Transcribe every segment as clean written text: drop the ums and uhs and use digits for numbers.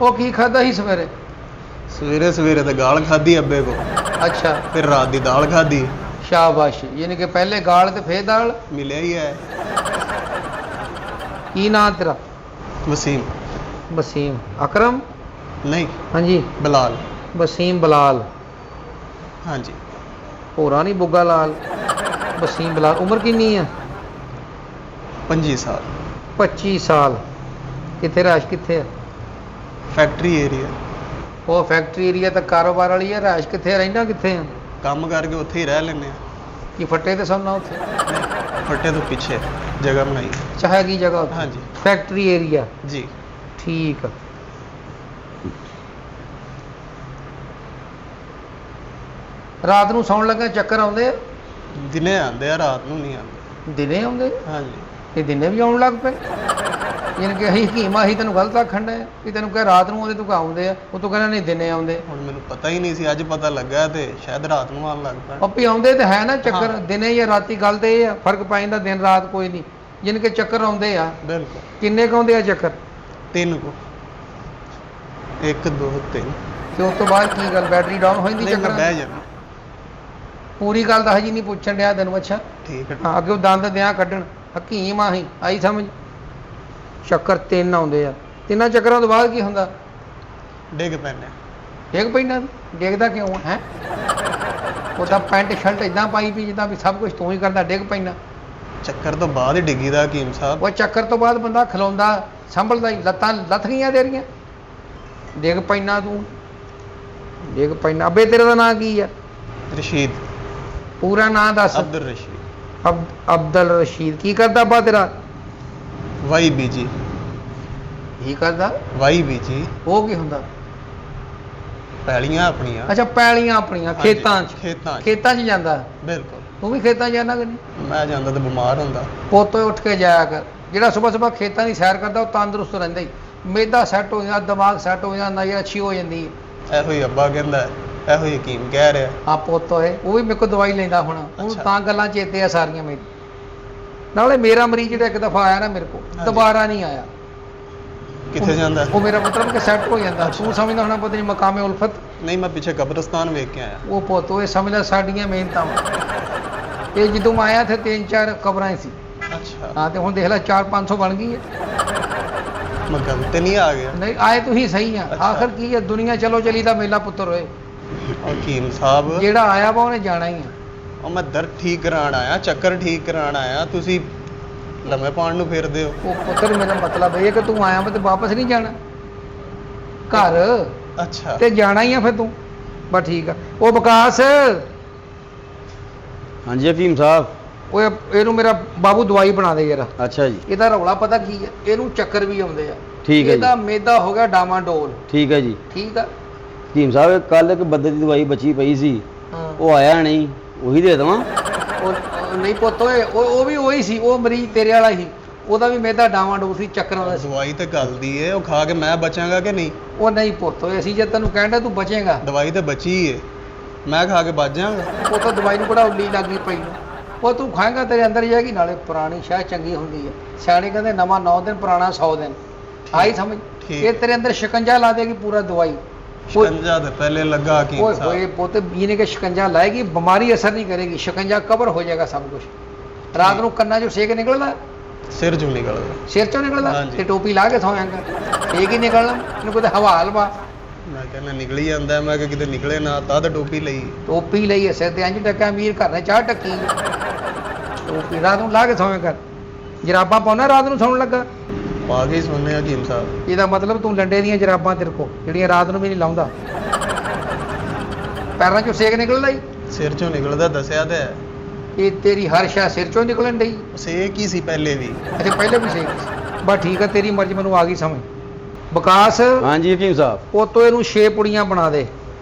ਉਹ ਕੀ ਖਾਦਾ ਸੀ ਸਵੇਰੇ? सवेरे सवेरे तो गाल खाधी अब्बे को, अच्छा, फिर रात की दाल खाधी। शाबाश। यानी कि पहले गाल ते फिर दाल। मिले ही है। की नाम तेरा? वसीम। वसीम अकरम? नहीं, हाँ जी, बिलाल। वसीम बलाल। हाँ जी। होरा नहीं बुग्गा लाल। वसीम बलाल। उम्र कितनी है? 25 साल। 25 साल। कितने रैश कितने है? Factory area. वो फैक्ट्री एरिया तक कारोबार वाली है। रैश कितने रहना कितने है? काम करके उत्थे ही रह लेने। कि फट्टे तो सौना उत्थे? फट्टे तो पीछे जगह बनाई। चाहे की जगह उत्थे? हाँ जी। Factory area. जी। ठीक है। रात ਨੂੰ ਸੌਣ ਲੱਗਾ ਚੱਕਰ ਆਉਂਦੇ? दिने आंदे आ, रात ਨੂੰ नहीं आंदे। ਦਿਨੇ ਆਉਂਦੇ? हाँ जी। ਇਹ ਦਿਨੇ ਵੀ ਆਉਣ ਲੱਗ ਪਏ? ਯਾਨੀ ਕਿ ਅਸੀਂ ਹਕੀਮ ਅਸੀਂ ਤੈਨੂੰ ਗਲਤ ਆਖਣ ਡਏ ਕਿ ਤੈਨੂੰ ਕਿਹਾ ਰਾਤ ਨੂੰ ਆਉਂਦੇ ਤੂੰ ਕਹਾਂ ਆਉਂਦੇ ਆ, ਉਹ ਤੂੰ ਕਹਿੰਦਾ ਨਹੀਂ ਦਿਨੇ ਆਉਂਦੇ। ਹੁਣ ਮੈਨੂੰ ਪਤਾ ਹੀ ਨਹੀਂ ਸੀ, ਅੱਜ ਪਤਾ ਲੱਗਾ ਤੇ ਸ਼ਾਇਦ ਰਾਤ ਨੂੰ ਆਉਣ ਲੱਗ ਪੈਣ। ਆਪੇ ਆਉਂਦੇ ਤੇ ਹੈ ਨਾ ਚੱਕਰ, ਹਾਂ। ਦਿਨੇ ਜਾਂ ਰਾਤੀ, ਗੱਲ ਤੇ ਇਹ ਆ, ਫਰਕ ਪੈ ਜਾਂਦਾ ਦਿਨ ਰਾਤ ਕੋਈ ਨਹੀਂ। ਯਾਨੀ ਕਿ ਚੱਕਰ ਆਉਂਦੇ ਆ। ਬਿਲਕੁਲ। ਕਿੰਨੇ ਕੁ ਆਉਂਦੇ ਆ ਚੱਕਰ? 3 को 1 2 3। ਤੇ ਉਸ ਤੋਂ ਬਾਅਦ ਕੀ ਗੱਲ, ਬੈਟਰੀ ਡਾਊਨ ਹੋ ਜਾਂਦੀ ਨਹੀਂ, ਚੱਕਰ? ਮੈਂ ਬਹਿ ਜਾਣਾ। ਪੂਰੀ ਗੱਲ ਤਾਂ ਹਜੇ ਨਹੀਂ ਪੁੱਛਣ ਡਿਆ ਤੈਨੂੰ। ਅੱਛਾ ਠੀਕ ਹੈ। ਹਾਂ, ਅੱਗੇ ਉਹ ਦੰਦ ਦਿਆਂ ਕੱਢਣ, ਹਕੀਮ ਆਹੀਂ ਆਈ ਸਮਝ। ਚੱਕਰ 3 ਆਉਂਦੇ ਆ। 3 ਚੱਕਰਾਂ ਤੋਂ ਬਾਅਦ ਕੀ ਹੁੰਦਾ? ਡਿੱਗ ਪੈਣੇ। ਡਿੱਗ ਪੈਂਦਾ? ਡਿੱਗਦਾ ਕਿਉਂ ਹੈ? ਉਹ ਤਾਂ ਪੈਂਟ ਸ਼ਰਟ ਇਦਾਂ ਪਾਈ ਵੀ ਜਿੱਦਾਂ ਵੀ ਸਭ ਕੁਝ ਤੂੰ ਹੀ ਕਰਦਾ, ਡਿੱਗ ਪੈਂਦਾ। ਚੱਕਰ ਤੋਂ ਬਾਅਦ ਹੀ ਡਿੱਗੀ ਦਾ ਹਕੀਮ ਸਾਹਿਬ। ਉਹ ਚੱਕਰ ਤੋਂ ਬਾਅਦ ਬੰਦਾ ਖਲੋਂਦਾ ਸੰਭਲਦਾ ਹੀ, ਲੱਤਾਂ ਲੱਥ ਗਈਆਂ ਤੇਰੀਆਂ, ਡਿੱਗ ਪੈਂਦਾ ਤੂੰ, ਡਿੱਗ ਪੈਂਦਾ। ਅੱਬੇ ਤੇਰੇ ਦਾ ਨਾਂ ਕੀ ਆ? ਰਸ਼ੀਦ। ਪੂਰਾ ਨਾਂ ਦੱਸ। ਅਬਦੁਲ ਰਸ਼ੀਦ। ਅਬਦੁਲ ਰਸ਼ੀਦ। ਕੀ ਕਰਦਾ ਅੱਬਾ ਤੇਰਾ? ਵਾਈ ਬੀਜੀ। ਕੀ ਕਰਦਾ? ਵਾਈ ਬੀਜੀ। ਉਹ ਕੀ ਹੁੰਦਾ? ਪੈਲੀਆਂ ਆਪਣੀਆਂ। ਅੱਛਾ, ਪੈਲੀਆਂ ਆਪਣੀਆਂ, ਹਾਂਜੀ, ਖੇਤਾਂ 'ਚ। ਖੇਤਾਂ 'ਚ। ਖੇਤਾਂ 'ਚ ਜਾਂਦਾ? ਬਿਲਕੁਲ। ਤੂੰ ਵੀ ਖੇਤਾਂ 'ਚ ਜਾਂਦਾ ਕਿ ਨਹੀਂ? ਮੈਂ ਜਾਂਦਾ ਤਾਂ ਬਿਮਾਰ ਹੁੰਦਾ। ਪੋਤੋਂ ਉੱਠ ਕੇ ਜਾਇਆ ਕਰ। ਜਿਹੜਾ ਸਵੇਰ ਖੇਤਾਂ ਦੀ ਸੈਰ ਕਰਦਾ ਉਹ ਤੰਦਰੁਸਤ ਰਹਿੰਦਾ ਹੀ, ਮਿਹਦਾ ਸੈੱਟ ਹੋ ਜਾਂਦਾ, ਦਿਮਾਗ ਸੈੱਟ ਹੋ ਜਾਂਦਾ, ਨਜ਼ਰ ਅੱਛੀ ਹੋ ਜਾਂਦੀ ਹੈ। ਇਹੋ ਹੀ ਅੱਬਾ ਕਹਿੰਦਾ, ਇਹੋ ਹੀ ਹਕੀਮ ਕਹਿ ਰਿਹਾ। ਆ ਪੋਤੋ ਹੈ, ਉਹ ਵੀ ਮੇਰੇ ਕੋਲ ਦਵਾਈ ਲੈਂਦਾ ਹੁਣ, ਉਹਨੂੰ ਅੱਛਾ। ਤਾਂ ਗੱਲਾਂ ਚੇਤੇ ਆ ਸਾਰੀਆਂ ਮੇਰੀ। ਨਾਲੇ ਮੇਰਾ ਮਰੀਜ਼ ਜਿਹੜਾ ਇੱਕ ਦਫਾ ਆਇਆ ਨਾ ਮੇਰੇ ਕੋਲ, ਹਾਂਜੀ। ਦੁਬਾਰਾ ਨਹੀਂ ਆਇਆ। ਕਿੱਥੇ ਜਾਂਦਾ? ਉਹ ਮੇਰਾ ਮਤਲਬ ਕਿ ਸੈੱਟ ਹੋ ਜਾਂਦਾ। ਅੱਛਾ। ਤੂੰ ਸਮਝਦਾ ਹੋਣਾ ਪਤਾ ਨਹੀਂ ਮਕਾਮੇ ਉਲਫਤ। ਨਹੀਂ, ਮੈਂ ਪਿੱਛੇ ਕਬਰਸਤਾਨ ਵੇਖ ਕੇ ਆਇਆ। ਉਹ ਪੋਤੋ ਇਹ ਸਮਝ ਲੈ ਸਾਡੀਆਂ ਮਿਹਨਤਾਂ ਵਾਂ। ਇਹ ਜਦੋਂ ਮੈਂ ਆਇਆ ਤੇ 3-4 ਕਬਰਾਂ ਹੀ ਸੀ। ਅੱਛਾ। ਹਾਂ, ਤੇ ਹੁਣ ਦੇਖ ਲੈ 400-500 ਬਣ ਗਈ ਹੈ। ਮੈਂ ਗੱਲ ਤੇ ਨਹੀਂ ਆ ਗਿਆ। ਨਹੀਂ ਆਏ ਤੁਸੀਂ ਸਹੀ ਆ। ਅੱਛਾ। ਆਖਰ ਕੀ ਹੈ, ਦੁਨੀਆ ਚਲੋ ਚਲੀ ਦਾ ਮੇਲਾ ਪੁੱਤਰ ਹੋਏ। ਹਕੀਮ ਸਾਹਿਬ, ਜਿਹੜਾ ਆਇਆ ਵਾ ਉਹਨੇ ਜਾਣਾ ਹੀ ਆ। ਉਹ ਮੈਂ ਦਰਦ ਠੀਕ ਕਰਾਉਣ ਆਇਆ, ਚੱਕਰ ਠੀਕ ਕਰਾਉਣ ਆਇਆ, ਤੁਸੀਂ ਲੰਮੇ ਪਾਣ ਨੂੰ ਫਿਰਦੇ ਹੋ। ਉਹ ਪੁੱਤਰ ਮੇਰਾ ਮਤਲਬ ਇਹ ਕਿ ਤੂੰ ਆਇਆ ਵਾ ਤੇ ਵਾਪਸ ਨਹੀਂ ਜਾਣਾ ਘਰ, ਅੱਛਾ। ਤੇ ਜਾਣਾ ਹੀ ਆ ਫਿਰ ਤੂੰ। ਬਸ ਠੀਕ ਆ। ਉਹ ਵਿਕਾਸ, ਹਾਂਜੀ ਹਕੀਮ ਸਾਹਿਬ। ਉਹ ਇਹਨੂੰ ਮੇਰਾ ਬਾਬੂ ਦਵਾਈ ਬਣਾ ਦੇ ਯਾਰ। ਅੱਛਾ ਜੀ। ਇਹਦਾ ਰੌਲਾ ਪਤਾ ਕੀ ਹੈ, ਇਹਨੂੰ ਚੱਕਰ ਵੀ ਆਉਂਦੇ ਆ। ਠੀਕ ਹੈ ਇਹਦਾ ਜੀ। ਮੇਦਾ ਹੋ ਗਿਆ ਡਾਮਾਡੋਲ। ਠੀਕ ਹੈ ਜੀ। ਠੀਕ ਆ। ਹਕੀਮ ਸਾਹਿਬ ਕੱਲ ਇੱਕ ਬੰਦੇ ਦੀ ਦਵਾਈ ਬਚੀ ਪਈ ਸੀ, ਹਾਂ, ਉਹ ਆਇਆ ਨਹੀਂ, ਉਹੀ ਦੇ ਦੇਵਾਂ? ਉਹ ਨਹੀਂ ਪੁੱਤ ਓਏ, ਉਹ ਵੀ ਉਹੀ ਸੀ, ਉਹ ਮਰੀਜ਼ ਤੇਰੇ ਵਾਲਾ ਹੀ। ਉਹਦਾ ਵੀ ਮੇਦਾ ਡਾਮਾਡੋਲ ਸੀ, ਚੱਕਰ ਆਉਂਦਾ ਸੀ। ਦਵਾਈ ਤੇ ਗੱਲ ਦੀ ਏ, ਉਹ ਖਾ ਕੇ ਮੈਂ ਬਚਾਂਗਾ ਕਿ ਨਹੀਂ? ਉਹ ਨਹੀਂ ਪੁੱਤ ਓਏ, ਅਸੀਂ ਜੇ ਤੈਨੂੰ ਕਹਿੰਦਾ ਤੂੰ ਬਚੇਗਾ। ਦਵਾਈ ਤੇ ਬਚੀ ਏ, ਮੈਂ ਖਾ ਕੇ ਬਚ ਜਾਵਾਂਗਾ। ਉਹ ਤਾਂ ਦਵਾਈ ਨੂੰ ਬੜਾ ਉੱਲੀ ਲੱਗੀ ਪਈ ਨੂੰ। ਉਹ ਤੂੰ ਖਾਏਗਾ ਤੇਰੇ ਅੰਦਰ ਜਾਏਗੀ। ਨਾਲੇ ਪੁਰਾਣੀ ਸ਼ਾਹ ਚੰਗੀ ਹੁੰਦੀ ਹੈ। ਸਿਆਣੇ ਕਹਿੰਦੇ ਨਵਾਂ 9 ਦਿਨ, ਪੁਰਾਣਾ 100 ਦਿਨ। ਆਈ ਸਮਝ? ਠੀਕ। ਇਹ ਤੇਰੇ ਅੰਦਰ ਸ਼ਿਕੰਜਾ ਲਾ ਦੇਗੀ ਪੂਰਾ ਦਵਾਈ। ਸ਼ਿਕੰਜਾ ਤੇ ਪਹਿਲੇ ਲੱਗਾ ਹਕੀਮ ਓਏ ਸਾਹਿਬ। ਹੋਏ ਪੁੱਤ, ਇਹਨੇ ਕਿ ਸ਼ਿਕੰਜਾ ਲਾਏਗੀ, ਬਿਮਾਰੀ ਅਸਰ ਨਹੀਂ ਕਰੇਗੀ, ਸ਼ਿਕੰਜਾ ਕਵਰ ਹੋ ਜਾਏਗਾ ਸਭ ਕੁਝ। ਰਾਤ ਨੂੰ ਕੰਨਾਂ 'ਚੋਂ ਸੇਕ ਨਿਕਲਦਾ, ਸਿਰ ਚੋਂ ਨਿਕਲਦਾ। ਸਿਰ 'ਚੋਂ ਨਿਕਲਦਾ, ਹਾਂਜੀ। ਤੇ ਟੋਪੀ ਲਾ ਕੇ ਸੌਂਗਾ, ਸੇਕ ਹੀ ਨਿਕਲਣਾ। ਇਹਨੂੰ ਕੋਈ ਹਵਾ ਹਲਵਾ। ਮੈਂ ਕਹਿੰਦਾ ਨਿਕਲ ਹੀ ਜਾਂਦਾ, ਮੈਂ ਕਿ ਕਿਤੇ ਨਿਕਲੇ ਨਾ, ਤਦ ਟੋਪੀ ਲਈ। ਟੋਪੀ ਲਈ ਸਿਰ ਤੇ ਇੰਜ ਟੱਕਾ, ਅਮੀਰ ਘਰ ਨੇ ਚਾਹ ਟੱਕੀ। ਟੋਪੀ ਰਾਤ ਨੂੰ ਲਾ ਕੇ ਸੌਂਗਾ ਕਰ। ਜਰਾਬਾਂ ਪਾਉਣਾ ਰਾਤ ਨੂੰ ਸੌਣ ਲੱਗਾ? ਪਾ ਕੇ ਹੀ ਸੋਨੇ ਹਕੀਮ ਸਾਹਿਬ। ਇਹਦਾ ਮਤਲਬ ਤੂੰ ਲੰਡੇ ਦੀਆਂ ਜਰਾਬਾਂ ਤੇਰੇ ਕੋਲ, ਜਿਹੜੀਆਂ ਰਾਤ ਨੂੰ ਵੀ ਨਹੀਂ ਲਾਉਂਦਾ। ਪੈਰਾਂ 'ਚੋਂ ਸੇਕ ਨਿਕਲਦਾ ਹੀ, ਸਿਰ ਚੋਂ ਨਿਕਲਦਾ, ਦੱਸਿਆ ਤੇ ਹੈ। ਇਹ ਤੇਰੀ ਹਰ ਸ਼ੈ ਸਿਰ 'ਚੋਂ ਨਿਕਲਣ ਡਈ। ਸੇਕ ਹੀ ਸੀ ਪਹਿਲੇ ਵੀ। ਅੱਛਾ, ਪਹਿਲੇ ਵੀ ਸੇਕ ਸੀ। ਬਸ ਠੀਕ ਆ, ਤੇਰੀ ਮਰਜ਼ੀ, ਮੈਨੂੰ ਆ ਗਈ ਸਮਝ। ਵਿਕਾਸ, ਹਾਂਜੀ ਹਕੀਮ ਸਾਹਿਬ। ਉਹ ਤੋਂ ਇਹਨੂੰ 6 ਪੁੜੀਆਂ ਬਣਾ ਦੇ।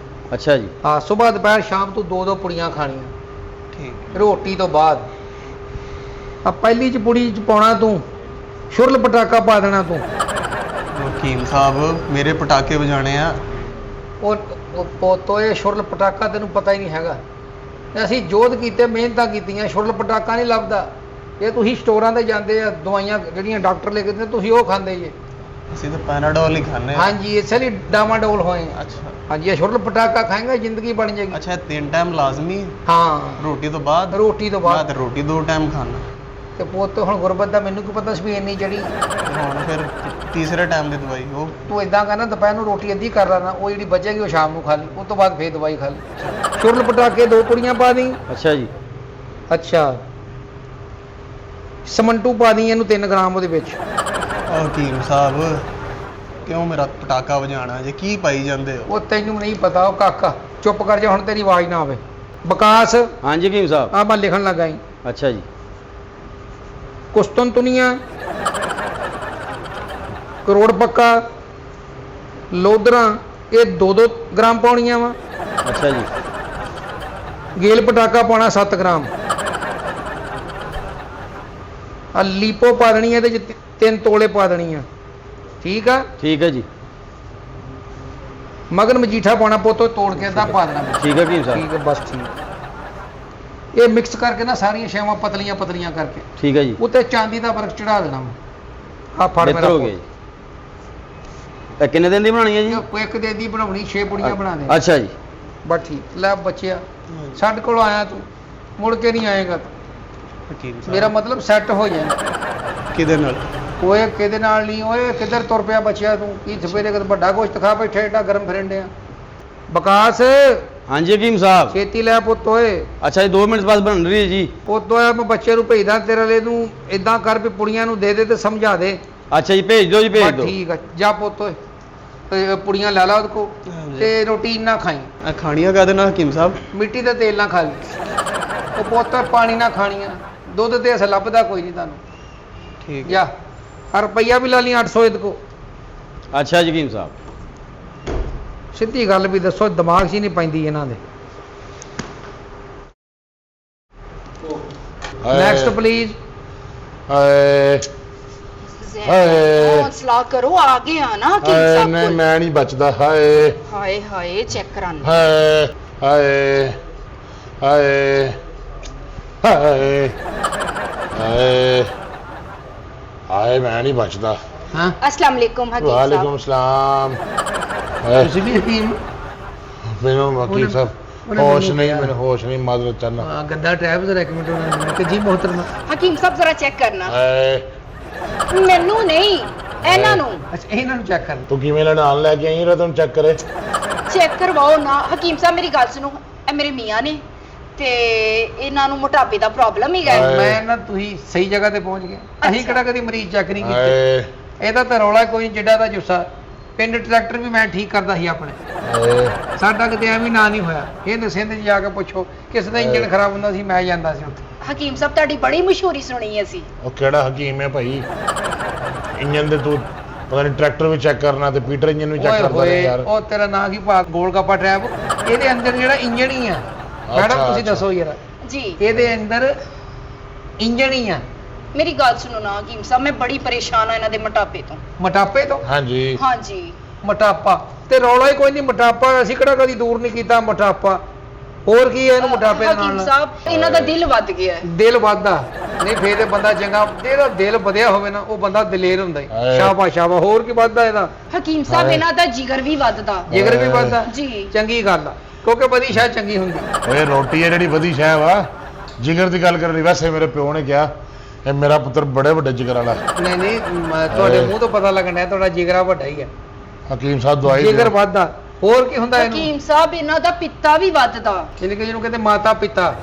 ਅੱਛਾ ਜੀ। ਹਾਂ, ਸਵੇਰ ਦੁਪਹਿਰ ਸ਼ਾਮ ਤੂੰ 2-2 ਪੁੜੀਆਂ ਖਾਣੀਆਂ ਠੀਕ। ਰੋਟੀ ਤੋਂ ਬਾਅਦ। ਆ ਪਹਿਲੀ 'ਚ ਪੁੜੀ 'ਚ ਪਾਉਣਾ ਤੂੰ ਸ਼ੁਰਲ ਪਟਾਕਾ ਪਾ ਦੇਣਾ ਤੂੰ। ਹਕੀਮ ਸਾਹਿਬ ਮੇਰੇ ਪਟਾਕੇ ਵਜਾਣੇ ਆ। ਉਹ ਪੋਤੋ, ਇਹ ਸ਼ੁਰਲ ਪਟਾਕਾ ਤੈਨੂੰ ਪਤਾ ਹੀ ਨਹੀਂ ਹੈਗਾ। ਅਸੀਂ ਜੋਧ ਕੀਤੇ, ਮਿਹਨਤਾਂ ਕੀਤੀਆਂ, ਸ਼ੁਰਲ ਪਟਾਕਾ ਨਹੀਂ ਲੱਭਦਾ। ਇਹ ਤੁਸੀਂ ਸਟੋਰਾਂ ਤੇ ਜਾਂਦੇ ਆ, ਦਵਾਈਆਂ ਜਿਹੜੀਆਂ ਡਾਕਟਰ ਲਿਖ ਦਿੰਦੇ ਤੁਸੀਂ ਉਹ ਖਾਂਦੇ ਜੇ। ਅਸੀਂ ਤਾਂ ਪੈਨਾਡੋਲ ਹੀ ਖਾਂਦੇ हाँ जी इसलिए डामाडोल होए हैं। ਅੱਛਾ हाँ जी ये छोटे पटाखा खाएंगे जिंदगी बन जाएगी। ਅੱਛਾ 3 ਟਾਈਮ ਲਾਜ਼ਮੀ ਹੈ? हाँ ਰੋਟੀ ਤੋਂ ਬਾਅਦ ਰੋਟੀ ਤੋਂ ਮੈਂ ਬਾਅਦ ਤਾਂ ਰੋਟੀ 2 ਟਾਈਮ ਖਾਣਾ ਤੇ ਪੁੱਤ ਹੁਣ ਗੁਰਬਤ ਦਾ ਮੈਨੂੰ ਕੀ ਪਤਾ ਸੀ ਇੰਨੀ ਜੜੀ। ਹੁਣ ਫਿਰ ਤੀਸਰੇ ਟਾਈਮ ਦੀ ਦਵਾਈ ਉਹ ਤੂੰ ਇਦਾਂ ਕਰਨਾ ਦੁਪਹਿਰ ਨੂੰ ਰੋਟੀ ਅੱਧੀ ਕਰ ਲੈਣਾ, ਉਹ ਜਿਹੜੀ ਬਚੇਗੀ ਉਹ ਸ਼ਾਮ ਨੂੰ ਖਾ ਲਈ, ਉਸ ਤੋਂ ਬਾਅਦ ਫੇਰ ਦਵਾਈ ਖਾ ਲਈ। ਛੁਰਲ ਪਟਾਕੇ 2 ਪੁੜੀਆਂ ਪਾ ਦੀ। ਅੱਛਾ ਜੀ। ਅੱਛਾ ਸਮੰਟੂ ਪਾ ਦੀ ਇਹਨੂੰ 3 ਗ੍ਰਾਮ ਉਹਦੇ ਵਿੱਚ। ਹਕੀਮ ਸਾਹਿਬ ਕਿਉਂ ਮੇਰਾ ਪਟਾਕਾ ਵਜਾਣਾ ਜੇ ਕੀ ਪਾਈ ਜਾਂਦੇ ਹੋ? ਉਹ ਤੈਨੂੰ ਨਹੀਂ ਪਤਾ, ਉਹ ਕਾਕਾ ਚੁੱਪ ਕਰ ਜਾ ਹੁਣ, ਤੇਰੀ ਆਵਾਜ਼ ਨਾ ਆਵੇ। ਵਿਕਾਸ ਹਾਂਜੀ ਹਕੀਮ ਸਾਹਿਬ। ਆ ਮੈਂ ਲਿਖਣ ਲੱਗਾ ਜੀ। ਅੱਛਾ ਜੀ। ਕੁਸਤਨਤੁਨੀਆ, ਕਰੋੜ ਪੱਕਾ, ਲੋਧਰਾਂ ਇਹ 2-2 ਗ੍ਰਾਮ ਪਾਉਣੀਆਂ ਵਾ। ਅੱਛਾ ਜੀ। ਗੇਲ ਪਟਾਕਾ ਪਾਉਣਾ 7 ਗ੍ਰਾਮ। ਆ ਲੀਪੋ ਪਾ ਦੇਣੀ ਹੈ ਇਹਦੇ ਚ 3 ਤੋਲੇ ਪਾ ਦੇਣੀ ਆ। ਠੀਕ ਆ। ਠੀਕ ਹੈ ਜੀ। ਮਗਨ ਮਜੀਠਾ ਪਾਉਣਾ ਪੋਤੋ ਤੋੜ ਕੇ ਅੱਧਾ ਪਾ ਦੇਣਾ। ਠੀਕ ਹੈ ਹਕੀਮ ਸਾਹਿਬ। ਠੀਕ ਹੈ ਬਸ ਠੀਕ। ਇਹ ਮਿਕਸ ਕਰਕੇ ਨਾ ਸਾਰੀਆਂ ਸ਼ੈਵਾਂ ਪਤਲੀਆਂ ਪਤਲੀਆਂ ਕਰਕੇ ਠੀਕ ਹੈ ਜੀ। ਉੱਤੇ ਚਾਂਦੀ ਦਾ ਵਰਕ ਚੜਾ ਦੇਣਾ। ਆ ਫੜ ਬਿਹਤਰ ਹੋ ਗਿਆ ਜੀ। ਇਹ ਕਿੰਨੇ ਦਿਨ ਦੀ ਬਣਾਉਣੀ ਹੈ ਜੀ? ਕੋਈ ਇੱਕ ਦਿਨ ਦੀ ਬਣਾਉਣੀ, 6 ਪੁੜੀਆਂ ਬਣਾ ਦੇ। ਅੱਛਾ ਜੀ। ਬਸ ਠੀਕ। ਲੈ ਬੱਚਿਆ ਸਾਡੇ ਕੋਲ ਆਇਆ ਤੂੰ, ਮੁੜ ਕੇ ਨਹੀਂ ਆਏਗਾ ਤੂੰ। ਹਕੀਮ ਮੇਰਾ ਮਤਲਬ ਸੈੱਟ ਹੋ ਜਾਏ। ਕਿਹਦੇ ਨਾਲ? ਓਏ ਕਿਹਦੇ ਨਾਲ ਨਹੀਂ, ਓਏ ਕਿੱਧਰ ਤੁਰ ਪਿਆ ਬੱਚਿਆ ਤੂੰ? ਕੀ ਸਵੇਰੇ ਕਦ ਵੱਡਾ ਗੋਸ਼ਤ ਖਾ ਬੈਠਾ ਏਡਾ ਗਰਮ ਫਿਰੰਡਿਆ। ਵਿਕਾਸ ਹਾਂਜੀ ਹਕੀਮ ਸਾਹਿਬ। ਛੇਤੀ ਲੈ ਪੁੱਤ ਓਏ। ਅੱਛਾ ਜੀ 2 ਮਿੰਟ ਬਾਅਦ ਬਣ ਰਹੀ ਹੈ ਜੀ। ਪੁੱਤ ਓਏ ਮੈਂ ਬੱਚੇ ਨੂੰ ਭੇਜਦਾ ਤੇਰੇ ਲਈ, ਨੂੰ ਇਦਾਂ ਕਰ ਵੀ ਪੁੜੀਆਂ ਨੂੰ ਦੇ ਦੇ ਤੇ ਸਮਝਾ ਦੇ। ਅੱਛਾ ਜੀ ਭੇਜ ਦਿਓ ਜੀ ਭੇਜ ਬਸ ਦਿਓ। ਠੀਕ ਆ ਜਾ ਪੁੱਤ ਓਏ। ਤੇ ਪੁੜੀਆਂ ਲੈ ਲਾ ਉਹਦੇ ਕੋ ਤੇ ਰੋਟੀ ਨਾ ਖਾਈ, ਇਹ ਖਾਣੀਆਂ ਕਾਹਦੇ ਨਾਲ ਹਕੀਮ ਸਾਹਿਬ? ਮਿੱਟੀ ਦਾ ਤੇਲ ਨਾ ਖਾ ਲਈ। ਉਹ ਪੁੱਤ ਪਾਣੀ ਨਾ ਖਾਣੀਆਂ, ਦੁੱਧ ਤੇ ਅਸ ਲੱਭਦਾ ਕੋਈ ਨਹੀਂ ਤੁਹਾਨੂੰ। ਠੀਕ ਜਾ ਆ ਰੁਪਈਆ ਵੀ ਲਾ ਲਈ 800 ਇਹਦੇ ਕੋ। ਅੱਛਾ ਜੀ ਹਕੀਮ ਸਾਹਿਬ। ਸਿੱਧੀ ਗੱਲ ਵੀ ਦੱਸੋ, ਦਿਮਾਗ 'ਚ ਹੀ ਨਹੀਂ ਪੈਂਦੀ ਇਹਨਾਂ ਦੇ। Next please. ਹਾਏ ਹਾਏ ਹੌਸਲਾ ਕਰੋ, ਆ ਗਏ ਆ ਨਾ ਹਕੀਮ ਹਾਏ ਸਾਹਿਬ ਨਹੀਂ ਕੋਲ। ਮੈਂ ਨਹੀਂ ਬਚਦਾ। ਹਾਏ ਹਾਏ ਹਾਏ ਚੈੱਕ ਕਰਾਂਗੇ। ਹਾਏ ਹਾਏ ਹਾਏ ਹਾਏ ਹਾਏ ਹਾਏ ਮੈਂ ਨਹੀਂ ਬਚਦਾ। ਹਾਂ अस्सलाम वालेकुम हकीम ਵਾਲੇਕੁਮ साहब। ਸਲਾਮ। ਹਾਏ, ਤੁਸੀਂ ਵੀ ਹਕੀਮ? ਮੈਨੂੰ ਵਕੀਲ ਸਾਹਿਬ ਉਹਨੇ ਹੋਸ਼ ਮੈਨੂੰ ਨਹੀਂ, ਕਿਹਾ। ਮੈਨੂੰ ਹੋਸ਼ ਨਹੀਂ, ਮਦਦ ਚਾਹਨਾ। ਹਾਂ ਗੰਦਾ ਟੈਬ ਜ਼ਰਾ 1 ਮਿੰਟ ਉਹਨਾਂ ਨੇ ਕਿ ਜੀ ਮੁਹਤਰਮਾ। हकीम साहब जरा चेक करना। ਹਾਏ ਮੈਨੂੰ ਨਹੀਂ, ਇਹਨਾਂ ਨੂੰ ਅੱਛਾ ਇਹਨਾਂ ਨੂੰ ਚੈੱਕ ਕਰ। ਤੂੰ ਕਿਵੇਂ ਲੜਾਨ ਲੈ ਕੇ ਆਈ ਰ ਤੈਨੂੰ ਚੈੱਕ ਕਰੇ? ਚੈੱਕ ਕਰਵਾਓ ਨਾ ਹਕੀਮ ਸਾਹਿਬ। ਮੇਰੀ ਗੱਲ ਸੁਣੋ, ਇਹ ਮੇਰੇ ਮੀਆਂ ਨੇ ਤੇ ਇਹਨਾਂ ਨੂੰ ਮੋਟਾਪੇ ਦਾ ਪ੍ਰੋਬਲਮ ਹੀ ਹੈ। ਹਾਏ। ਮੈਂ ਨਾ ਤੁਸੀਂ ਸਹੀ ਜਗ੍ਹਾ ਤੇ ਪਹੁੰਚ ਗਏ। ਅਸੀਂ ਅੱਛਾ। ਕਿਹੜਾ ਕਦੀ ਮਰੀਜ਼ ਚੈੱਕ ਨਹੀਂ ਕੀਤੇ। ਹਾਏ ਇਹਦਾ ਤਾਂ ਰੌਲਾ ਕੋਈ ਨੀ, ਜਿੱਡਾ ਦਾ ਜੁੱਸਾ। ਪਿੰਡ ਟਰੈਕਟਰ ਵੀ ਮੈਂ ਠੀਕ ਕਰਦਾ ਸੀ ਆਪਣੇ, ਹਾਏ ਸਾਡਾ ਕਿਤੇ ਐਵੇਂ ਨਾ ਨਹੀਂ ਹੋਇਆ। ਇਹ ਸਿੰਧ 'ਚ ਜਾ ਕੇ ਪੁੱਛੋ, ਕਿਸੇ ਦਾ ਇੰਜਣ ਖਰਾਬ ਹੁੰਦਾ ਸੀ, ਮੈਂ ਜਾਂਦਾ ਸੀ ਉੱਥੇ। ਹਕੀਮ ਸਾਹਿਬ ਤੁਹਾਡੀ ਬੜੀ ਮਸ਼ਹੂਰੀ ਸੁਣੀ ਅਸੀਂ। ਉਹ ਕਿਹੜਾ ਹਕੀਮ ਹੈ ਭਾਈ? ਇੰਜਨ ਦੇ ਤੂੰ ਪਤਾ ਨਹੀਂ ਟਰੈਕਟਰ ਵੀ ਚੈੱਕ ਕਰਨਾ ਤੇ ਪੀਟਰ ਇੰਜਨ ਵੀ ਚੈੱਕ ਓਏ ਕਰਦਾ ਹੋਏ, ਰਿਹਾ ਯਾਰ। ਉਹ ਤੇਰਾ ਨਾਂ ਕੀ ਪਾ ਗੋਲ ਗੱਪਾ ਟਰੈਪ? ਇਹਦੇ ਅੰਦਰ ਜਿਹੜਾ ਇੰਜਣ ਹੀ ਆ ਮੈਡਮ, ਅੱਛਾ, ਤੁਸੀਂ ਅੱਛਾ। ਦੱਸੋ ਯਾਰ। ਜੀ ਇਹਦੇ ਅੰਦਰ ਇੰਜਣ ਹੀ ਆ। ਮੇਰੀ ਗੱਲ ਸੁਣੋ ਨਾ ਹਕੀਮ ਸਾਹਿਬ, ਮੈਂ ਬੜੀ ਪਰੇਸ਼ਾਨ ਆ ਇਹਨਾਂ ਦੇ ਮੋਟਾਪੇ ਤੋਂ। ਮੋਟਾਪੇ ਤੋਂ? ਹਾਂਜੀ ਹਾਂਜੀ ਮੋਟਾਪਾ ਤੇ ਰੌਲਾ ਹੀ ਕੋਈ ਨਹੀਂ। ਮੋਟਾਪਾ ਅਸੀਂ ਕਿਹੜਾ ਕਦੀ ਦੂਰ ਨਹੀਂ ਕੀਤਾ ਮੋਟਾਪਾ। ਹੋਰ ਕੀ ਹੈ ਇਹਨੂੰ ਮੋਟਾਪੇ ਦੇ ਹਕੀਮ ਨਾਲ? ਸਾਹਿਬ ਇਹਨਾਂ ਦਾ ਦਿਲ ਵੱਧ ਗਿਆ ਹੈ। ਦਿਲ ਵੱਧਦਾ ਨਹੀਂ, ਫੇਰ ਤੇ ਬੰਦਾ ਚੰਗਾ। ਜਿਹੜਾ ਦਿਲ ਵਧਿਆ ਹੋਵੇ ਨਾ, ਉਹ ਬੰਦਾ ਦਲੇਰ ਹੁੰਦਾ ਹੀ। ਹਾਏ। ਸ਼ਾਬਾਸ਼ ਸ਼ਾਬਾਸ਼। ਹੋਰ ਕੀ ਵੱਧਦਾ ਇਹਦਾ? ਹਕੀਮ ਸਾਹਿਬ ਹਾਏ। ਇਹਨਾਂ ਦਾ ਜਿਗਰ ਵੀ ਵੱਧਦਾ। ਜਿਗਰ ਵੀ ਵੱਧਦਾ। ਜੀ। ਚੰਗੀ ਗੱਲ ਆ, ਕਿਉਂਕਿ ਵਧੀ ਸ਼ਾਇਦ ਚੰਗੀ ਹੁੰਦੀ। ਓਏ ਰੋਟੀ ਹੈ ਜਿਹੜੀ ਵਧੀ ਸ਼ੈ ਵਾ, ਜਿਗਰ ਦੀ ਗੱਲ ਕਰਨੀ। ਵੈਸੇ ਮੇਰੇ ਪਿਓ ਨੇ ਕਿਹਾ ਇਹ ਮੇਰਾ ਪੁੱਤਰ ਬੜੇ ਵੱਡੇ ਜਿਗਰ ਵਾਲਾ। ਨਹੀਂ ਨਹੀਂ ਤੁਹਾਡੇ ਹਾਏ। ਮੂੰਹ ਤੋਂ ਪਤਾ ਲੱਗਣ ਡਿਆ ਤੁਹਾਡਾ ਜਿਗਰਾ ਵੱਡਾ ਹੀ ਆ। ਹਕੀਮ ਸਾਹਿਬ ਦਵਾਈ ਜਿਗਰ ਦਿਓ। ਵੱਧਦਾ। ਹੋਰ ਕੀ ਹੁੰਦਾ ਇਹਨੂੰ? ਹਕੀਮ ਸਾਹਿਬ ਇਹਨਾਂ ਦਾ ਪਿੱਤਾ ਵੀ ਵੱਧਦਾ। ਜਿਹਨੂੰ ਕਿ ਜਿਹਨੂੰ ਕਹਿੰਦੇ ਮਾਤਾ ਪਿਤਾ।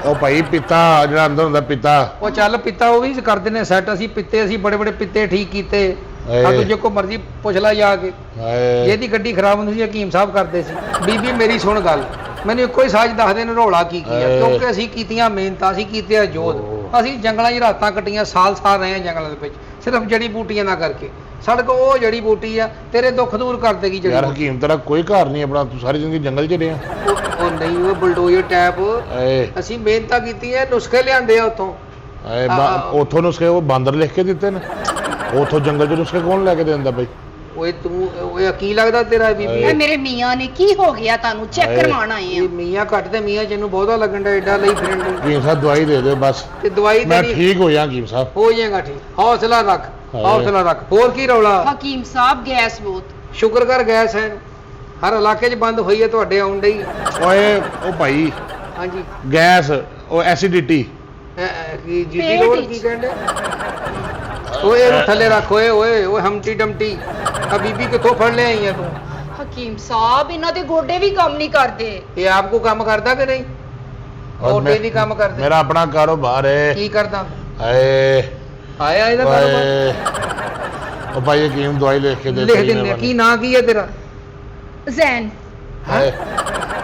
ਉਹ ਭਾਈ ਪਿਤਾ ਜਿਹੜਾ ਅੰਦਰ ਹੁੰਦਾ ਪਿਤਾ। ਉਹ ਚੱਲ ਪਿਤਾ ਉਹ ਵੀ ਕਰਦੇ ਨੇ ਸੈੱਟ। ਅਸੀਂ ਪਿੱਤੇ, ਅਸੀਂ ਬੜੇ ਬੜੇ ਪਿੱਤੇ ਠੀਕ ਕੀਤੇ। ਆ ਹਾਏ। ਦੂਜੇ ਕੋ ਮਰਜ਼ੀ ਪੁੱਛ ਲੈ ਜਾ ਕੇ। ਹਾਏ ਜਿਹਦੀ ਗੱਡੀ ਖਰਾਬ ਹੁੰਦੀ ਸੀ ਹਕੀਮ ਸਾਹਿਬ ਕਰਦੇ ਸੀ। ਬੀਬੀ ਮੇਰੀ ਸੁਣ ਗੱਲ, ਮੈਨੂੰ ਇੱਕੋ ਹੀ ਸਾਜ ਦੱਸ ਦੇ ਨੇ ਰੌਲਾ ਕੀ ਆ। ਹਾਏ। ਕਿਉਂਕਿ ਅਸੀਂ ਕੀਤੀਆਂ ਮਿਹਨਤਾਂ, ਅਸੀਂ ਕੀਤੇ ਜੋਧ। ਓਹ। ਅਸੀਂ ਜੰਗਲਾਂ 'ਚ ਰਾਤਾਂ ਕੱਟੀਆਂ, ਸਾਲ ਰਹੇ ਹਾਂ ਜੰਗਲਾਂ ਦੇ ਵਿੱਚ, ਸਿਰਫ ਜੜੀ ਬੂਟੀਆਂ ਨਾ ਕਰਕੇ। ਸਾਡੇ ਕੋਲ ਉਹ ਜੜੀ ਬੂਟੀ ਆ, ਤੇਰੇ ਦੁੱਖ ਦੂਰ ਕਰ ਦੇਗੀ ਜੜੀ ਯਾਰ ਬੂਟੀ। ਹਕੀਮ ਤੇਰਾ ਕੋਈ ਘਰ ਨਹੀਂ ਆਪਣਾ, ਤੂੰ ਸਾਰੀ ਜ਼ਿੰਦਗੀ ਜੰਗਲ 'ਚ ਰਿਹਾ। ਉਹ ਨਹੀਂ, ਉਹ ਬਲਡੋਜ਼ਰ ਟੈਪ। ਹਾਏ ਅਸੀਂ ਮਿਹਨਤਾਂ ਕੀਤੀਆਂ, ਨੁਸਖੇ ਲਿਆਂਦੇ ਆ ਉੱਥੋਂ। ਹਾਏ ਆਹ। ਉਥੋਂ ਨੁਸਖੇ ਉਹ ਬਾਂਦਰ ਲਿਖ ਕੇ ਦਿੱਤੇ ਨੇ। ਉਥੋਂ ਜੰਗਲ 'ਚ ਨੁਸਖੇ ਕੌਣ ਲੈ ਕੇ ਦਿੰਦਾ ਬਈ? ਓਏ ਤੂੰ ਓਏ ਕੀ ਲੱਗਦਾ ਤੇਰਾ ਬੀਬੀ? ਇਹ ਮੇਰੇ ਮੀਆਂ ਨੇ ਕੀ ਹੋ ਗਿਆ ਤੁਹਾਨੂੰ ਚੈੱਕ ਹਾਏ। ਕਰਵਾਉਣ ਆਏ ਇਹ ਆ। ਮੀਆਂ ਘੱਟ ਤੇ ਮੀਆਂ ਜਿਹਨੂੰ ਬਹੁਤਾ ਲੱਗਣ ਦਾ ਏਡਾ ਲਈ ਫਿਰਨ ਨੂੰ। ਹਕੀਮ ਸਾਹਿਬ ਦਵਾਈ ਦੇ ਦਿਓ ਬਸ, ਤੇ ਦਵਾਈ ਮੈਂ ਤੇਰੀ ਠੀਕ ਹੋ ਜਾ ਹਕੀਮ ਸਾਹਿਬ। ਹੋ ਜਾਏਗਾ ਠੀਕ। ਹੌਸਲਾ ਰੱਖ। ਹੌਸਲਾ ਰੱਖ। ਹੋਰ ਕੀ ਰੌਲਾ? ਹਕੀਮ ਸਾਹਿਬ ਗੈਸ ਬਹੁਤ। ਸ਼ੁਕਰ ਕਰ ਗੈਸ ਹੈ, ਹਰ ਇਲਾਕੇ 'ਚ ਬੰਦ ਹੋਈ ਹੈ, ਤੁਹਾਡੇ ਆਉਣ ਡਈ। ਓਏ ਉਹ ਭਾਈ ਹਾਂਜੀ ਗੈਸ ਉਹ ਐਸਿਡਿਟੀ ਕੀ ਜੀਡੀ ਲੋੜ ਕੀ ਕਹਿੰਦੇ? ਓਏ ਇਹਨੂੰ ਥੱਲੇ ਰੱਖ। ਓਏ ਓਏ ਓਏ ਹਮਟੀ ਡਮਟੀ, ਆ ਬੀਬੀ ਕਿੱਥੋਂ ਫੜ ਲਿਆ ਆਈ ਆ ਤੂੰ? ਹਕੀਮ ਸਾਹਿਬ ਇਹਨਾਂ ਦੇ ਗੋਡੇ ਵੀ ਕੰਮ ਨਹੀਂ ਕਰਦੇ। ਇਹ ਆਪ ਕੋ ਕੰਮ ਕਰਦਾ ਕਿ ਨਹੀਂ? ਗੋਡੇ ਨਹੀਂ ਕੰਮ ਕਰਦੇ। ਮੇਰਾ ਆਪਣਾ ਕਾਰੋਬਾਰ ਹੈ। ਕੀ ਕਰਦਾ? ਹਾਏ ਆਇਆ ਇਹਦਾ ਕਾਰੋਬਾਰ? ਓਏ ਉਹ ਭਾਈ ਹਕੀਮ ਦਵਾਈ ਲਿਖ ਕੇ ਦੇ ਲਿਖ ਦਿੰਦੇ ਆ। ਕੀ ਨਾਂ ਕੀ ਹੈ ਤੇਰਾ? ਜ਼ੈਨ। ਹਾਏ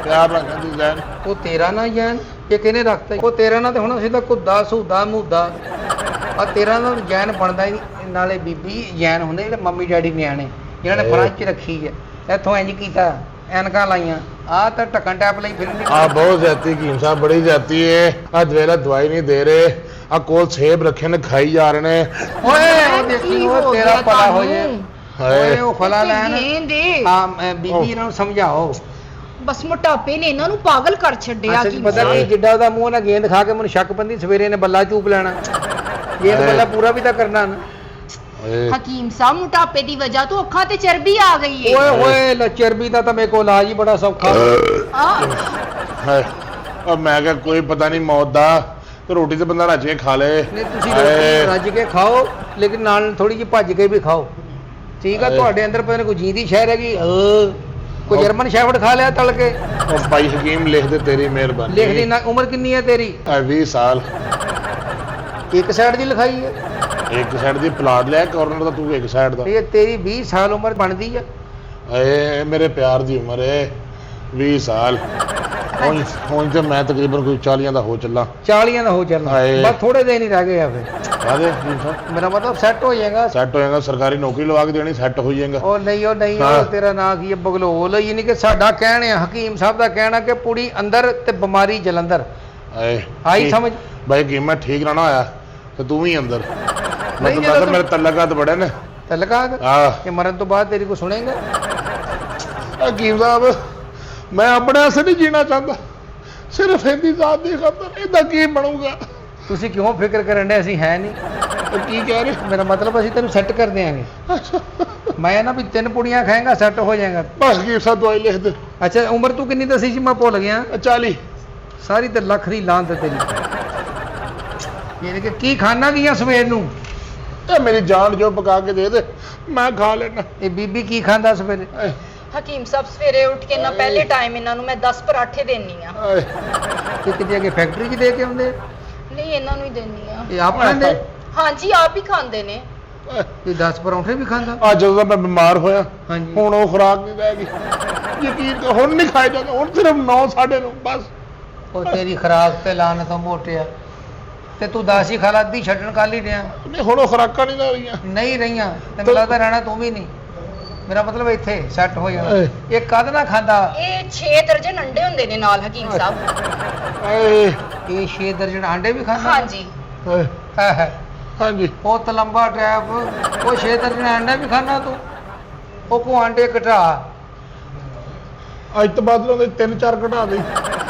ਪਿਆਰ ਨਾਲ ਕਹਿੰਦੀ ਜ਼ੈਨ। ਉਹ ਤੇਰਾ ਨਾਂ ਜੈਨ? ਇਹ ਕਿਹਨੇ ਰੱਖਤਾ? ਉਹ ਤੇਰਾ ਨਾਂ ਤੇ ਹੁਣ ਅਸੀਂ ਤਾਂ ਕੁੱਦਾ ਸੁਦਾ ਮੁੱਦਾ, ਆ ਤੇਰਾ ਨਾਂ ਜੈਨ ਬਣਦਾ ਹੀ ਨਹੀਂ। ਨਾਲੇ ਬੀਬੀ ਜੈਨ ਹੁੰਦੇ ਜਿਹੜੇ ਮੰਮੀ ਡੈਡੀ ਨਿਆਣੇ ਜਿਹਨਾਂ ਨੇ ਫਰਾਂਚ 'ਚ ਰੱਖੀ ਹੈ। ਇੱਥੋਂ ਇੰਜ ਕੀਤਾ, ਐਨਕਾਂ ਲਾਈਆਂ, ਆ ਤਾਂ ਢੱਕਣ ਟੈਪ ਲਈ ਫਿਰਦੀ। ਆ ਬਹੁਤ ਜ਼ਿਆਦਤੀ ਹਕੀਮ ਸਾਹਿਬ, ਬੜੀ ਜ਼ਿਆਦਤੀ ਹੈ। ਅੱਜ ਵੇਲਾ ਦਵਾਈ ਨਹੀਂ ਦੇ ਰਹੇ, ਆ ਕੋਲ ਸੇਬ ਰੱਖੇ ਨੇ ਖਾਈ ਜਾ ਰਹੇ ਨੇ। ਓਏ ਉਹ ਦੇਖੀ, ਉਹ ਤੇਰਾ ਭਲਾ ਹੋ ਜੇ। ਓਏ ਹਾਏ ਉਹ ਫਲਾ ਲੈਣ। ਦੇ ਹਾਂ ਬੀਬੀ ਇਹਨਾਂ ਨੂੰ ਸਮਝਾਓ। ਬਸ ਮੋਟਾਪੇ ਨੇ ਇਹਨਾਂ ਨੂੰ ਪਾਗਲ ਕਰ ਛੱਡਿਆ। ਅਸਲ 'ਚ ਪਤਾ ਕੀ, ਜਿੱਡਾ ਉਹਦਾ ਮੂੰਹ ਨਾ ਗੇਂਦ ਖਾ ਕੇ ਮੈਨੂੰ ਸ਼ੱਕ ਪੈਂਦੀ ਸਵੇਰੇ ਨੇ ਬੱਲਾ ਚੂਪ ਲੈਣਾ। ਗੇਂਦ ਬੱਲਾ ਪੂਰਾ ਵੀ ਤਾਂ ਕਰਨਾ ਨਾ। ਓਏ ਹਕੀਮ ਸਾਹਿਬ ਮੋਟਾਪੇ ਦੀ ਵਜ੍ਹਾ ਤੋਂ ਅੱਖਾਂ ਤੇ ਚਰਬੀ ਆ ਗਈ ਏ। ਓਏ ਹੋਏ ਚਰਬੀ ਦਾ ਤਾਂ ਮੇਰੇ ਕੋਲ ਇਲਾਜ ਹੀ ਬੜਾ ਸੌਖਾ। ਹਾਏ ਉਹ ਮੈਂ ਕਿਹਾ ਕੋਈ ਪਤਾ ਨਹੀਂ ਮੌਤ ਦਾ, ਤੇ ਰੋਟੀ ਤੇ ਬੰਦਾ ਰੱਜ ਕੇ ਖਾ ਲੇ। ਨਹੀਂ ਤੁਸੀਂ ਰੋਟੀ ਰੱਜ ਕੇ ਖਾਓ, ਲੇਕਿਨ ਨਾਲ ਥੋੜੀ ਜਿਹੀ ਭੱਜ ਕੇ ਵੀ ਖਾਓ, ਠੀਕ ਆ? ਤੁਹਾਡੇ ਅੰਦਰ ਪਤਾ ਨਹੀਂ ਕੋਈ ਜੀਂਦੀ ਸ਼ਹਿਰ ਹੈਗੀ, ਕੋਈ ਜਰਮਨ ਸ਼ੈਫਰਡ ਖਾ ਲਿਆ ਤਲ ਕੇ। ਉਹ ਭਾਈ ਹਕੀਮ ਲਿਖ ਦੇ, ਤੇਰੀ ਮਿਹਰਬਾਨੀ। ਲਿਖ ਦੀ ਨਾ। ਉਮਰ ਕਿੰਨੀ ਹੈ ਤੇਰੀ? 20 ਸਾਲ। ਇੱਕ ਸਾਈਡ ਦੀ ਲਿਖਾਈ ਹੈ। ਇੱਕ ਸਾਈਡ ਦੀ ਪਲਾਟ ਲਿਆ, ਕਾਰਨਰ ਦਾ ਤੂੰ ਇੱਕ ਸਾਈਡ ਦਾ। ਇਹ ਤੇਰੀ 20 ਸਾਲ ਉਮਰ ਬਣਦੀ ਆ। ਏ ਮੇਰੇ ਪਿਆਰ ਦੀ ਉਮਰ ਹੈ 20 ਸਾਲ। ਹੁਣ ਤੇ ਮੈਂ ਤਕਰੀਬਨ ਕੋਈ 40 ਦਾ ਹੋ ਚੱਲਾਂ। 40 ਦਾ ਹੋ ਚੱਲਣਾ, ਹਾਏ। ਬਸ ਥੋੜੇ ਦਿਨ ਹੀ ਰਹਿ ਗਏ ਆ ਫਿਰ। ਆਦੇ ਹਕੀਮ ਸਾਹਿਬ ਮੇਰਾ ਮਤਲਬ ਸੈੱਟ ਹੋ ਜਾਏਗਾ। ਸੈੱਟ ਹੋ ਜਾਏਗਾ, ਸਰਕਾਰੀ ਨੌਕਰੀ ਲਵਾ ਕੇ ਦੇਣੀ, ਸੈੱਟ ਹੋ ਜਾਏਗਾ। ਉਹ ਨਹੀਂ ਹਾਂ। ਉਹ ਤੇਰਾ ਨਾਂ ਕੀ ਹੈ? ਬਗਲੋਲ। ਇਹ ਨਹੀਂ ਕਿ ਸਾਡਾ ਕਹਿਣਾ ਹੈ, ਹਕੀਮ ਸਾਹਿਬ ਦਾ ਕਹਿਣਾ ਕਿ ਪੁੜੀ ਅੰਦਰ ਤੇ ਬਿਮਾਰੀ ਜਲੰਧਰ। ਆਏ ਆਈ ਸਮਝ? ਭਾਈ ਹਕੀਮ ਮੈਂ ਠੀਕ ਨਾ ਹੋਇਆ ਤੇ ਤੂੰ ਵੀ ਅੰਦਰ। ਮੈਂ ਨਹੀਂ, ਤਾਂ ਜਦੋਂ ਦੱਸ ਤੂੰ- ਮੇਰੇ ਤਲਕਾਤ ਬੜੇ ਨੇ। ਤਲਕਾਤ ਆਹ ਕਿ ਮਰਨ ਤੋਂ ਬਾਅਦ ਤੇਰੀ ਕੋ ਸੁਣੇਗਾ? ਹਕੀਮ ਸਾਹਿਬ ਮੈਂ ਆਪਣੇ ਵਾਸਤੇ ਨਹੀਂ ਜੀਣਾ ਚਾਹੁੰਦਾ, ਸਿਰਫ ਇਹਦੀ ਜ਼ਾਤ ਦੀ ਖਾਤਰ। ਇਹਦਾ ਕੀ ਬਣੂਗਾ? ਤੁਸੀਂ ਕਿਉਂ ਫਿਕਰ ਕਰਨ ਦੇ? ਅਸੀਂ ਹੈ ਨਹੀਂ। ਉਹ ਕੀ ਕਹਿ ਰਹੇ? ਮੇਰਾ ਮਤਲਬ ਅਸੀਂ ਤੈਨੂੰ ਸੈੱਟ ਕਰ ਦਿਆਂਗੇ। ਮੈਂ ਨਾ ਵੀ 3 ਪੁੜੀਆਂ ਖਾਏਗਾ ਸੈੱਟ ਹੋ ਜਾਏਗਾ। ਬਸ ਹਕੀਮ ਸਾਹਿਬ ਦਵਾਈ ਲਿਖ ਦੇ। ਅੱਛਾ ਉਮਰ ਤੂੰ ਕਿੰਨੀ ਦੱਸੀ ਸੀ? ਮੈਂ ਭੁੱਲ ਗਿਆ। 40। ਸਾਰੀ ਤੇ ਲੱਖ ਦੀ ਲਾਂਤ ਤੇਰੀ। ਯਾਨੀ ਕਿ ਕੀ ਖਾਣਾ ਕੀ ਆ ਸਵੇਰ ਨੂੰ? ਇਹ ਮੇਰੀ ਜਾਨ ਜੋ ਪਕਾ ਕੇ ਦੇ ਦੇ, ਮੈਂ ਖਾ ਲੈਣਾ। ਇਹ ਬੀਬੀ ਕੀ ਖਾਂਦਾ ਸਵੇਰੇ? ਹਕੀਮ ਸਾਹਿਬ ਸਵੇਰੇ ਉੱਠ ਕੇ ਨਾ ਪਹਿਲੇ ਟਾਈਮ ਇਹਨਾਂ ਨੂੰ ਮੈਂ 10 ਪਰਾਠੇ ਦੇਣੀ ਆ। ਇਹ ਕਿਤੇ ਅੱਗੇ ਫੈਕਟਰੀ 'ਚ ਦੇ ਕੇ ਆਉਂਦੇ? ਨਹੀਂ ਇਹਨਾਂ ਨੂੰ ਹੀ ਦੇਣੀ ਆ। ਇਹ ਆਪ ਖਾਂਦੇ? ਹਾਂਜੀ ਆਪ ਹੀ ਖਾਂਦੇ ਨੇ। ਇਹ 10 ਪਰੌਂਠੇ ਵੀ ਖਾਂਦਾ? ਅੱਜ ਜਦੋਂ ਦਾ ਮੈਂ ਬਿਮਾਰ ਹੋਇਆ ਹਾਂਜੀ। ਹੁਣ ਉਹ ਖੁਰਾਕ ਨਹੀਂ ਰਹਿ ਗਈ। ਯਕੀਨ ਕਰ, ਹੁਣ ਨਹੀਂ ਖਾਏ ਜਾਂਦੇ, ਹੁਣ ਸਿਰਫ 9 9:30 ਬਸ। ਉਹ ਤੇਰੀ ਖਰਾਕ ਤੇ ਲਾਣ ਤੋਂ ਮੋਟਿਆ। ਤੇ ਤੂੰ 10 ਹੀ ਖਾ ਲਾ, ਅੱਧੀ ਛੱਡਣ ਕੱਲ ਹੀ ਡਿਆ। ਨਹੀਂ ਹੁਣ ਉਹ ਖੁਰਾਕਾਂ ਨਹੀਂ ਰਹਿ ਰਹੀਆਂ। ਨਹੀਂ ਰਹੀਆਂ ਤੇ ਮੈਨੂੰ ਲੱਗਦਾ ਰਹਿਣਾ ਤੂੰ ਵੀ ਨਹੀਂ। ਮੇਰਾ ਮਤਲਬ ਇੱਥੇ ਸੈੱਟ ਹੋ ਜਾਣਾ। ਇਹ ਕਦ ਨਾ ਖਾਂਦਾ? ਇਹ 6 ਦਰਜਨ ਅੰਡੇ ਹੁੰਦੇ ਨੇ ਨਾਲ ਹਕੀਮ ਸਾਹਿਬ। ਆਏ ਇਹ 6 ਦਰਜਨ ਆਂਡੇ ਵੀ ਖਾਂਦਾ? ਹਾਂਜੀ। ਆਏ, ਹੈ ਹਾਂਜੀ ਬਹੁਤ ਲੰਬਾ ਟੈਪ। ਉਹ 6 ਦਰਜਨ ਆਂਡੇ ਵੀ ਖਾਂਦਾ ਤੂੰ? ਉਹ ਕੋ ਆਂਡੇ ਘਟਾ। ਅੱਜ ਤੋਂ ਬਾਅਦ ਉਹਦੇ 3-4 ਘਟਾ ਦੇ।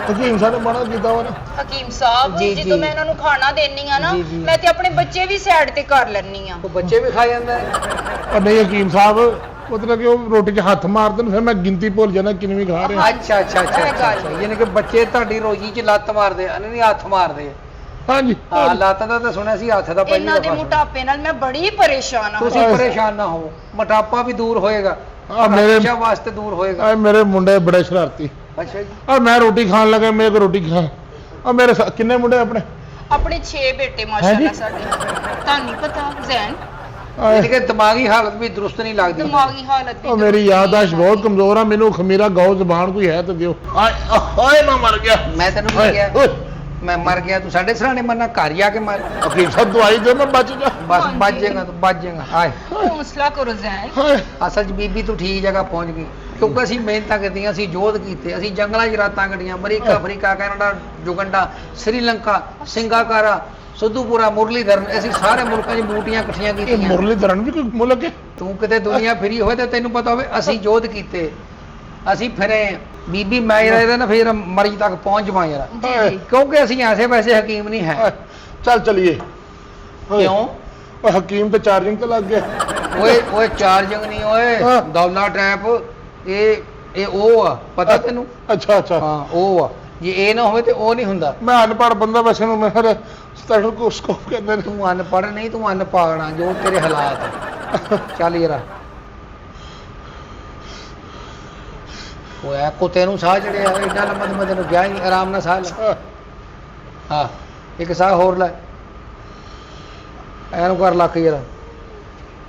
ਹਕੀਮ ਸਾਹਿਬ ਨੇ ਮਨਾ ਕੀਤਾ ਵਾ ਨਾ। ਹਕੀਮ ਸਾਹਿਬ ਜੀ, ਜਦੋਂ ਜੀ। ਮੈਂ ਇਹਨਾਂ ਨੂੰ ਖਾਣਾ ਦੇਣੀ ਆ ਨਾ, ਜੀ, ਜੀ। ਮੈਂ ਤੇ ਆਪਣੇ ਬੱਚੇ ਵੀ ਸਾਈਡ ਤੇ ਕਰ ਲੈਣੀ ਆ। ਉਹ ਬੱਚੇ ਵੀ ਖਾ ਜਾਂਦਾ ਹੈ? ਉਹ ਨਹੀਂ ਹਕੀਮ ਸਾਹਿਬ, ਮਤਲਬ ਕਿ ਉਹ ਰੋਟੀ 'ਚ ਹੱਥ ਮਾਰਦੇ ਨੇ, ਫਿਰ ਮੈਂ ਗਿਣਤੀ ਭੁੱਲ ਜਾਂਦਾ ਕਿੰਨੀ ਖਾ ਰਿਹਾ। ਅੱਛਾ ਅੱਛਾ ਅੱਛਾ ਇਹ ਅੱਛਾ ਗੱਲ। ਯਾਨੀ ਕਿ ਬੱਚੇ ਤੁਹਾਡੀ ਰੋਜੀ 'ਚ ਲੱਤ ਮਾਰਦੇ ਆ? ਨਹੀਂ ਹੱਥ ਮਾਰਦੇ ਆ। ਹਾਂਜੀ ਹਾਂ ਲੱਤ ਦਾ ਤਾਂ ਸੁਣਿਆ ਸੀ, ਹੱਥ ਦਾ ਪਹਿਲੀ ਇਹਨਾਂ ਦੇ ਦਫਾ ਸੁਣਿਆ। ਮੋਟਾਪੇ ਨਾਲ ਮੈਂ ਬੜੀ ਪਰੇਸ਼ਾਨ ਆ। ਤੁਸੀਂ ਪਰੇਸ਼ਾਨ ਨਾ ਹੋ, ਮੋਟਾਪਾ ਵੀ ਦੂਰ ਹੋਏਗਾ, ਆ ਮੇਰੇ ਹਮੇਸ਼ਾ ਵਾਸਤੇ ਦੂਰ ਹੋਏਗਾ। ਆ ਮੇਰੇ ਮੁੰਡੇ ਬੜੇ ਸ਼ਰਾਰਤੀ। ਅੱਛਾ ਜੀ। ਆ ਮੈਂ ਰੋਟੀ ਖਾਣ ਲੱਗਾ, ਮੇਰੇ ਕੋਲ ਰੋਟੀ ਖਾ। ਆ ਮੇਰੇ ਕਿੰਨੇ ਮੁੰਡੇ ਆਪਣੇ? ਆਪਣੇ 6 ਬੇਟੇ ਮਾਸ਼ਾਅੱਲਾ ਸਾਡੇ। ਤੁਹਾਨੂੰ ਨਹੀਂ ਪਤਾ ਜ਼ੈਨ? ਯਾਨੀ ਕਿ ਦਿਮਾਗੀ ਹਾਲਤ ਵੀ ਦਰੁਸਤ ਨਹੀਂ ਲੱਗਦੀ। ਦਿਮਾਗੀ ਹਾਲਤ ਵੀ ਉਹ ਮੇਰੀ ਯਾਦਾਸ਼ਤ ਬਹੁਤ ਕਮਜ਼ੋਰ ਆ, ਮੈਨੂੰ ਖਮੀਰਾ ਗਾਉ ਜ਼ਬਾਨ ਕੋਈ ਹੈ ਤਾਂ ਦਿਓ। ਆਏ ਮੈਂ ਮਰ ਗਿਆ। ਮੈਂ ਤੈਨੂੰ ਓਏ, ਕਿਹਾ ਓਏ, ਮੈਂ ਮਰ ਗਿਆ, ਤੂੰ ਸਾਡੇ ਸਰਾਣੇ ਮਰਨਾ, ਘਰ ਜਾ ਕੇ ਮਰ। ਹਕੀਮ ਸਾਹਿਬ ਦਵਾਈ ਦੇ, ਮੈਂ ਬਚ ਗਿਆ। ਬਸ ਹਾਂਜੀ। ਬਚ ਜਾਏਗਾ, ਤੂੰ ਬਚ ਜਾਏਗਾ। ਹਾਏ ਹੌਸਲਾ ਕਰੋ ਜ਼ੈਨ। ਹਾਏ ਅਸਲ 'ਚ ਬੀਬੀ ਤੂੰ ਠੀਕ ਜਗ੍ਹਾ ਪਹੁੰਚ ਗਈ, ਕਿਉਂਕਿ ਅਸੀਂ ਮਿਹਨਤਾਂ ਕੀਤੀਆਂ, ਅਸੀਂ ਯੋਧ ਕੀਤੇ, ਅਸੀਂ ਜੰਗਲਾਂ 'ਚ ਰਾਤਾਂ ਕੱਢੀਆਂ, America, Africa, Canada, Uganda, Sri Lanka, Sangakkara, Sudhupura, Muralidharan, ਅਸੀਂ ਸਾਰੇ ਮੁਲਕਾਂ 'ਚ ਬੂਟੀਆਂ ਇਕੱਠੀਆਂ ਇਹ ਕੀਤੀਆਂ। ਮੁਰਲੀਧਰਨ ਵੀ ਕੋਈ ਮੁਲਕ ਹੈ? ਤੂੰ ਕਿਤੇ ਦੁਨੀਆ ਫਿਰੀ ਹੋਵੇ ਤੇ ਤੈਨੂੰ ਪਤਾ ਹੋਵੇ ਅਸੀਂ ਯੋਧ ਕੀਤੇ, ਅਸੀਂ ਫਿਰੇ। ਬੀਬੀ ਮੈਂ ਇਹਦਾ ਨਾ ਫਿਰ ਮਰਜ਼ ਤੱਕ ਪਹੁੰਚ ਜਾਵਾਂ ਯਾਰ, ਜੀ ਜੀ। ਕਿਉਂਕਿ ਅਸੀਂ ਐਸੇ ਵੈਸੇ ਹਕੀਮ ਨਹੀਂ ਹੈ। ਚੱਲ ਚਲੀਏ। ਕਿਉਂ? ਉਹ ਹਕੀਮ ਤੇ ਚਾਰਜਿੰਗ ਤੇ ਲੱਗ ਗਿਆ। ਓਏ ਓਏ ਚਾਰਜਿੰਗ ਨਹੀਂ ਓਏ, ਹਾਂ। ਦੌਲਾ ਟੈਪ। ਇਹ ਉਹ ਆ, ਪਤਾ ਤੈਨੂੰ? ਅੱਛਾ ਅੱਛਾ। ਹਾਂ ਉਹ ਆ, ਜੇ ਇਹ ਨਾ ਹੋਵੇ ਤੇ ਉਹ ਨਹੀਂ ਹੁੰਦਾ। ਮੈਂ ਅਨਪੜ੍ਹ ਬੰਦਾ, ਵੈਸੇ ਨੂੰ ਮੈਂ ਫਿਰ ਸਟੈਥੋਸਕੋਪ ਕਹਿੰਦੇ ਨੇ। ਤੂੰ ਅਨਪੜ੍ਹ ਨਹੀਂ, ਤੂੰ ਅਨਪਾਗਣਾ, ਜੋ ਤੇਰੇ ਹਾਲਾਤ ਆ। ਚੱਲ ਯਾਰ ਓਏ ਕੁੱਤੇ ਨੂੰ ਸਾਹ ਚੜਿਆ, ਏਡਾ ਲੰਮਾ ਤੇ ਮੈਂ ਤੈਨੂੰ ਕਿਹਾ ਨਹੀਂ, ਆਰਾਮ ਨਾਲ ਸਾਹ ਲੈ। ਹਾਂ ਇੱਕ ਸਾਹ ਹੋਰ ਲੈ, ਐਨੂੰ ਕਰ ਲੱਕ ਯਾਰ,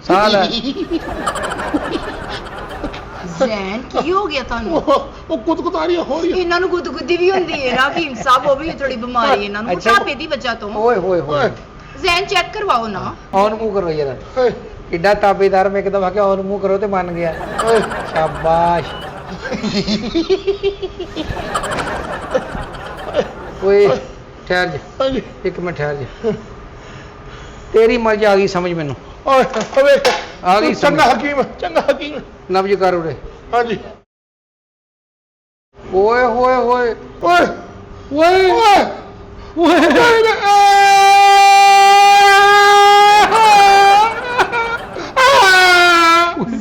ਸਾਹ ਲੈ। ਜ਼ੈਨ ਕੀ ਹੋ ਗਿਆ ਤੁਹਾਨੂੰ? ਉਹ ਕੁੱਤ-ਕੁਤਾਰੀ ਹੋ ਰਹੀ ਹੈ। ਇਹਨਾਂ ਨੂੰ ਗੁਦਗੁਦੀ ਵੀ ਹੁੰਦੀ ਹੈ ਨਾ ਹਕੀਮ ਸਾਹਿਬ, ਉਹ ਵੀ ਥੋੜੀ ਬਿਮਾਰੀ ਇਹਨਾਂ ਨੂੰ ਅੱਛਾ। ਮੋਟਾਪੇ ਦੀ ਵਜ੍ਹਾ ਤੋਂ। ਓਏ ਹੋਏ ਹੋਏ, ਜ਼ੈਨ ਚੈੱਕ ਕਰਵਾਓ ਨਾ। ਔਨ ਮੂੰਹ ਕਰੋ ਯਾਰ, ਓਏ ਕਿੱਡਾ ਤਾਬੇਦਾਰ। ਮੈਂ ਇੱਕਦਮ ਆ ਕੇ ਔਨ ਮੂੰਹ ਕਰੋ ਤੇ ਮੰਨ ਗਿਆ। ਓਏ ਸ਼ਾਬਾਸ਼। ਓਏ ਠਹਿਰ ਜਾ, ਹਾਂਜੀ। ਇੱਕ ਮਿੰਟ ਠਹਿਰ ਜਾ, ਤੇਰੀ ਮਰਜ਼ੀ ਆ ਗਈ ਸਮਝ ਮੈਨੂੰ, ਓਏ ਓਏ ਆ ਗਈ ਚੰਗਾ ਸਮਝ। ਹਕੀਮ, ਚੰਗਾ ਹਕੀਮ। ਨਬਜ ਕਰ ਉਰੇ। ਹਾਂਜੀ। ਓਏ ਹੋਏ ਹੋਏ ਓਏ ਓਏ ਓਏ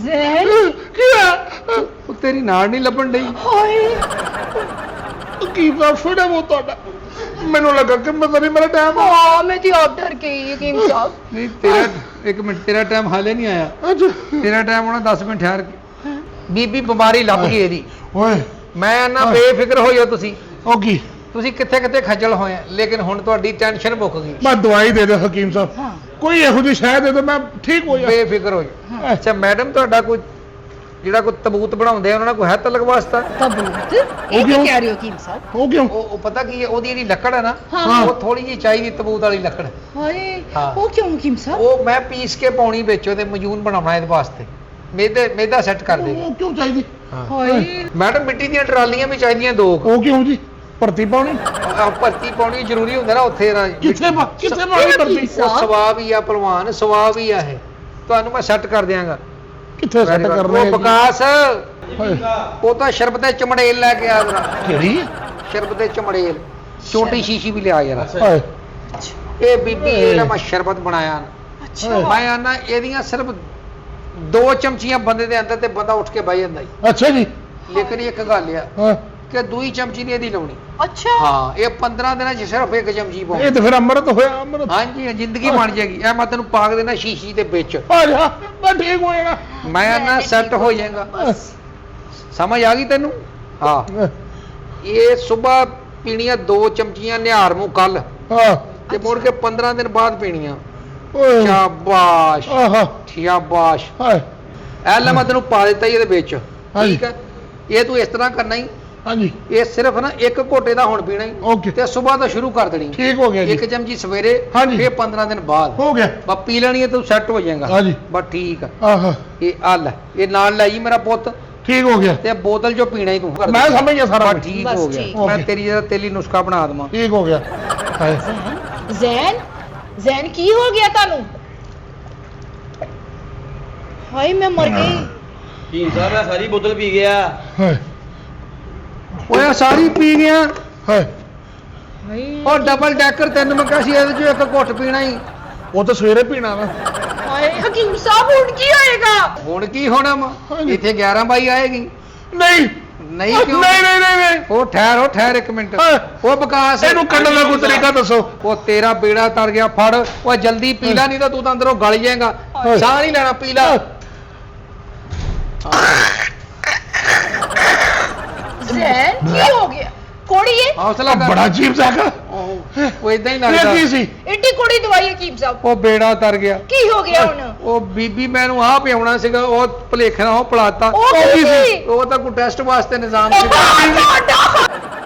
ਜ਼ੈਨ ਕੀ ਆ? ਉਹ ਤੇਰੀ ਨਾੜ ਨਹੀਂ ਲੱਭਣ ਡਈ। ਹਾਏ ਕੀ ਬਾਤ ਫੜਾ ਉਹ ਤੁਹਾਡਾ? ਮੈਨੂੰ ਲੱਗਾ ਕਿ ਪਤਾ ਨਹੀਂ ਮੇਰਾ ਟਾਈਮ ਆ। ਹਾਂ ਮੈਂ ਤੇ ਆਪ ਡਰ ਗਈ ਹਕੀਮ ਸਾਹਿਬ। ਨਹੀਂ ਤੇਰਾ, ਇੱਕ ਮਿੰਟ, ਤੇਰਾ ਟਾਈਮ ਹਾਲੇ ਨਹੀਂ ਆਇਆ। ਅੱਛਾ। ਤੇਰਾ ਟਾਈਮ ਹੋਣਾ 10 ਮਿੰਟ ਠਹਿਰ ਕੇ। ਬੀਬੀ ਬਿਮਾਰੀ ਲੱਭ ਗਈ ਇਹਦੀ। ਓਏ ਮੈਂ ਨਾ ਬੇਫਿਕਰ ਹੋਇਓ ਤੁਸੀਂ, ਉਹ ਕੀ? ਤੁਸੀਂ ਕਿੱਥੇ ਕਿੱਥੇ ਖੱਜਲ ਹੋਏ ਆ, ਲੇਕਿਨ ਹੁਣ ਤੁਹਾਡੀ ਟੈਨਸ਼ਨ ਮੁੱਕ ਗਈ। ਮੈਂ ਦਵਾਈ ਦੇ ਦੇ ਹਕੀਮ ਸਾਹਿਬ, ਹਾਂ ਕੋਈ ਇਹੋ ਜਿਹੀ ਸ਼ਾਇ ਦੇ ਦੇ, ਮੈਂ ਠੀਕ ਹੋ ਜਾ। ਬੇਫਿਕਰ ਹੋ ਜਾ। ਅੱਛਾ ਮੈਡਮ, ਤੁਹਾਡਾ ਕੋਈ ਜਿਹੜਾ ਕੋਈ ਤਬੂਤ ਬਣਾਉਂਦੇ ਆ, ਉਹਨਾਂ ਨਾਲ ਕੋਈ ਹੈ ਤਲਕ ਵਾਸਤਾ? ਤਬੂਤ? ਇਹ ਕੀ ਕਿਉਂ? ਕਹਿ ਰਹੇ ਹੋ ਹਕੀਮ ਸਾਹਿਬ? ਉਹ ਕਿਉਂ? ਉਹ ਪਤਾ ਕੀ ਹੈ, ਉਹਦੀ ਜਿਹੜੀ ਲੱਕੜ ਹੈ ਨਾ, ਹਾਂ। ਉਹ ਥੋੜੀ ਜਿਹੀ ਚਾਹੀਦੀ ਤਬੂਤ ਵਾਲੀ ਲੱਕੜ। ਹਾਏ ਹਾਂ। ਉਹ ਕਿਉਂ ਹਕੀਮ ਸਾਹਿਬ? ਉਹ ਮੈਂ ਪੀਸ ਕੇ ਪਾਉਣੀ ਵਿੱਚ, ਉਹਦੇ ਮਜੂਨ ਬਣਾਉਣਾ ਇਹਦੇ ਵਾਸਤੇ, ਮੇਦਾ ਸੈੱਟ ਕਰ ਦੇਗਾ। ਉਹ ਕਿਉਂ ਚਾਹੀਦੀ? ਹਾਏ ਮੈਡਮ ਮਿੱਟੀ ਦੀਆਂ ਟਰਾਲੀਆਂ ਵੀ ਚਾਹੀਦੀਆਂ 2। ਉਹ ਕਿਉਂ ਜੀ? ਭਰਤੀ ਪਾਉਣੀ? ਭਰਤੀ ਪਾਉਣੀ ਜ਼ਰੂਰੀ ਹੁੰਦਾ ਨਾ ਉੱਥੇ ਨਾ। ਕਿੱਥੇ ਪਾਉਣੀ ਭਰਤੀ? ਉਹ ਸਵਾਬ ਹੀ ਆ ਭਲਵਾਨ, ਸਵਾਬ ਹੀ ਆ ਇਹ। ਤੁਹਾਨੂੰ ਮੈਂ ਸੈੱਟ ਕਰ ਦਿਆਂਗਾ। ਕਿੱਥੇ ਸੈੱਟ ਕਰ ਰਹੇ ਉਹ ਵਿਕਾਸ, ਹਾਏ, ਉਹ ਤਾਂ ਸ਼ਰਬਤੇ ਚਮੜੇਲ ਲੈ ਕੇ ਆ ਜਰਾ। ਕਿਹੜੀ? ਸ਼ਰਬਤੇ ਚਮੜੇਲ, ਛੋਟੀ ਸ਼ੀਸ਼ੀ ਵੀ ਲਿਆ ਯਾਰ। ਹਾਏ ਇਹ ਬੀਬੀ ਜਿਹੜਾ ਮੈਂ ਸ਼ਰਬਤ ਬਣਾਇਆ ਨਾ, ਅੱਛਾ ਮੈਂ ਆਨਾ ਇਹਦੀਆਂ ਸਿਰਫ 2 ਚਮਚੀਆਂ ਬੰਦੇ ਦੇ ਅੰਦਰ ਤੇ ਬੰਦਾ ਉੱਠ ਕੇ ਬਹਿ ਜਾਂਦਾ ਹੀ। ਅੱਛਾ ਜੀ। ਲੇਕਿਨ ਇੱਕ ਗੱਲ ਆ ਹਾਂ, ਕਿ 2 ਚਮਚੀ ਨਹੀਂ ਇਹਦੀ ਲਾਉਣੀ। ਅੱਛਾ ਹਾਂ ਇਹ 15 ਦਿਨਾਂ 'ਚ ਸਿਰਫ 1 ਚਮਚੀ ਪਾਉਣੀ। ਇਹ ਤਾਂ ਫਿਰ ਅੰਮ੍ਰਿਤ ਹੋਇਆ, ਅੰਮ੍ਰਿਤ। ਹਾਂਜੀ ਜ਼ਿੰਦਗੀ ਬਣ ਜਾਏਗੀ। ਇਹ ਮੈਂ ਤੈਨੂੰ ਪਾਕ ਦੇਣਾ ਸ਼ੀਸ਼ੀ ਦੇ ਵਿੱਚ, ਆ ਜਾ, ਮੈਂ ਠੀਕ ਹੋ ਜਾਣਾ। ਮੈਂ ਨਾ ਸੈੱਟ ਹੋ ਜਾਏਗਾ। ਸਮਝ ਆ ਗਈ ਤੈਨੂੰ? ਹਾਂ ਇਹ ਸਵੇਰ ਪੀਣੀਆਂ 2 ਚਮਚੀਆਂ ਨਿਹਾਰ ਮੂੰਹ ਕੱਲ, ਹਾਂ। ਤੇ ਮੁੜ ਕੇ 15 ਦਿਨ ਬਾਅਦ ਪੀਣੀਆਂ। ਓਏ ਸ਼ਾਬਾਸ਼ ਆਹਾ, ਸ਼ਾਬਾਸ਼। ਹਾਏ, ਇਹ ਲੈ ਮੈਂ ਤੈਨੂੰ ਪਾ ਦਿੱਤਾ ਹੀ ਇਹਦੇ ਵਿੱਚ, ਹਾਂਜੀ। ਠੀਕ ਹੈ? ਇਹ ਤੂੰ ਇਸ ਤਰ੍ਹਾਂ ਕਰਨਾ ਹੀ, ਹਾਂਜੀ ਇਹ ਸਿਰਫ ਨਾ 1 ਘੋਟੇ ਦਾ ਹੁਣ ਪੀਣਾ ਹੀ, ਓਕੇ, ਤੇ ਸਵੇਰ ਤੋਂ ਸ਼ੁਰੂ ਕਰ ਦੇਣੀ। ਠੀਕ ਹੋ ਗਿਆ ਜੀ। 1 ਚਮਚੀ ਸਵੇਰੇ, ਹਾਂਜੀ। ਫਿਰ 15 ਦਿਨ ਬਾਅਦ ਹੋ ਗਿਆ। ਬਸ ਪੀ ਲੈਣੀ ਹੈ, ਤੂੰ ਸੈੱਟ ਹੋ ਜਾਏਗਾ। ਹਾਂਜੀ। ਬਸ ਠੀਕ ਆ। ਆਹਾ, ਇਹ ਆ ਲੈ, ਇਹ ਨਾਲ ਲੈ ਜੀ ਮੇਰਾ ਪੁੱਤ, ਠੀਕ ਹੋ ਗਿਆ। ਤੇ ਬੋਤਲ ਜੋ ਪੀਣਾ ਹੀ ਤੂੰ ਕਰ ਦੇ। ਮੈਂ ਸਮਝ ਗਿਆ ਸਾਰਾ ਬਸ ਕੁਝ। ਠੀਕ ਬਸ ਹੋ ਗਿਆ। ਠੀਕ। ਮੈਂ ਓਕੇ। ਤੇਰੀ ਜਿਹੜਾ ਤੇਲੀ ਨੁਸਖਾ ਬਣਾ ਦਵਾਂ। ਠੀਕ ਹੋ ਗਿਆ। ਹਾਏ, ਜ਼ੈਨ ਜ਼ੈਨ ਕੀ ਹੋ ਗਿਆ ਤੁਹਾਨੂੰ? ਹਾਏ ਮੈਂ ਮਰ ਗਈ। ਹਕੀਮ ਸਾਹਿਬ ਮੈਂ ਸਾਰੀ ਬੋਤਲ ਪੀ ਗਿਆ। ਹਾਏ, ਓਏ ਸਾਰੀ ਪੀ ਗਿਆ। ਹਾਏ। ਹਾਏ ਉਹ ਡਬਲ ਡੈਕਰ ਤੈਨੂੰ ਮੈਂ ਕਿਹਾ ਸੀ ਇਹਦੇ ਚੋਂ 1 ਘੁੱਟ ਪੀਣਾ ਹੀ। ਉਹ ਤਾਂ ਸਵੇਰੇ ਪੀਣਾ ਵਾ। ਹਾਏ ਹਕੀਮ ਸਾਹਿਬ ਹੁਣ ਕੀ ਹੋਏਗਾ? ਹੁਣ ਕੀ ਹੋਣਾ ਵਾ? ਹਾਂਜੀ। ਇੱਥੇ 11 ਬਾਈ ਆਏਗੀ। ਨਹੀਂ ਨਹੀਂ ਕਿਉਂ? ਨਹੀਂ ਨਹੀਂ ਨਹੀਂ ਨਹੀਂ। ਉਹ ਠਹਿਰ 1 ਮਿੰਟ। ਹਾਂ। ਉਹ ਵਿਕਾਸ, ਇਹਨੂੰ ਕੱਢਣ ਦਾ ਕੋਈ ਤਰੀਕਾ ਦੱਸੋ। ਉਹ ਤੇਰਾ ਬੇੜਾ ਤਰ ਗਿਆ, ਫੜ। ਉਹ ਜਲਦੀ ਪੀ ਲੈ, ਨਹੀਂ ਤਾਂ ਤੂੰ ਤਾਂ ਅੰਦਰੋਂ ਗਲ ਜਾਏਗਾ। ਹਾਂ। ਸਾਹ ਨਹੀਂ ਲੈਣਾ, ਪੀ ਲੈ। ਜ਼ੈਨ ਕੀ ਹੋ ਗਿਆ? ਕੋੜੀਏ ਹੌਸਲਾ ਕਰ। ਬੜਾ ਅਜੀਬ ਜਾਗਾ। ਉਹ ਇਦਾਂ ਹੀ ਇਹ ਲੱਗਦਾ। ਕੀ ਸੀ? ਏਡੀ ਕੋੜੀ ਦਵਾਈ ਹਕੀਮ ਸਾਹਿਬ, ਉਹ ਬੇੜਾ ਤਰ ਗਿਆ। ਕੀ ਹੋ ਗਿਆ ਹੁਣ? ਉਹ ਬੀਬੀ ਮੈਨੂੰ ਆਹ ਪਿਆਉਣਾ ਸੀਗਾ, ਉਹ ਭਲੇਖਣਾ ਉਹ ਪਲਾਤਾ। ਉਹ ਕੀ ਸੀ? ਉਹ ਤਾਂ ਕੋਈ ਟੈਸਟ ਵਾਸਤੇ ਨਿਜ਼ਾਮ ਉਹ ਸੀਗਾ। ਤੁਹਾਡਾ